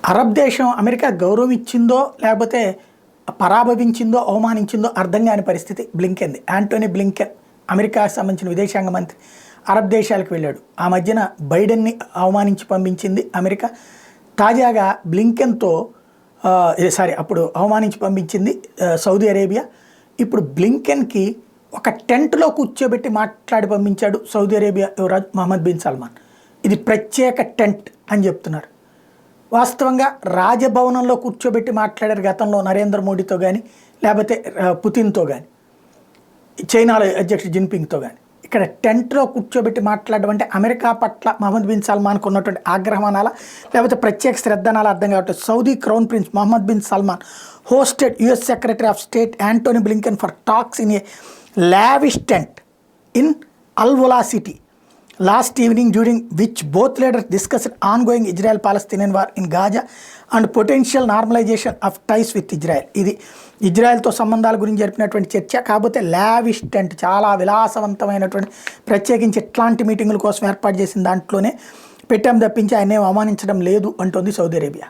Arab దేశం America గౌరవం ఇచ్చిందో లేకపోతే పరాభవించిందో అవమానించిందో అర్థం కాని పరిస్థితి బ్లింకెన్ది. యాంటోనీ బ్లింకెన్ అమెరికాకు సంబంధించిన విదేశాంగ మంత్రి అరబ్ దేశాలకు వెళ్ళాడు. ఆ మధ్యన బైడెన్ని అవమానించి పంపించింది అమెరికా. తాజాగా బ్లింకెన్తో అప్పుడు అవమానించి పంపించింది సౌదీ అరేబియా. ఇప్పుడు బ్లింకెన్కి ఒక టెంట్లో కూర్చోబెట్టి మాట్లాడి పంపించాడు సౌదీ అరేబియా యువరాజు మహమ్మద్ బిన్ సల్మాన్. ఇది ప్రత్యేక టెంట్ అని చెప్తున్నారు. వాస్తవంగా రాజభవనంలో కూర్చోబెట్టి మాట్లాడారు గతంలో నరేంద్ర మోడీతో కానీ లేకపోతే పుతిన్తో కానీ చైనాలో అధ్యక్షుడు జిన్పింగ్తో కానీ. ఇక్కడ టెంట్లో కూర్చోబెట్టి మాట్లాడడం అంటే అమెరికా పట్ల మహమ్మద్ బిన్ సల్మాన్కు ఉన్నటువంటి ఆగ్రహం అనాలా లేకపోతే ప్రత్యేక శ్రద్ధ అనాలా అర్థం కావట్లేదు. Saudi crown prince Mohammed bin Salman hosted US secretary of state Antony Blinken for talks in a lavish tent in Al Ula city last evening, during which both leaders discussed ongoing Israel-Palestinian war in Gaza and potential normalization of ties with Israel. ఇది ఇజ్రాయెల్తో సంబంధాల గురించి జరిపినటువంటి చర్చ. కాకపోతే lavish tent చాలా విలాసవంతమైనటువంటి ప్రత్యేకించి ఎట్లాంటి మీటింగుల కోసం ఏర్పాటు చేసిన దాంట్లోనే పెట్టాం తప్పించి ఆయనే అవమానించడం లేదు అంటోంది సౌదీ అరేబియా.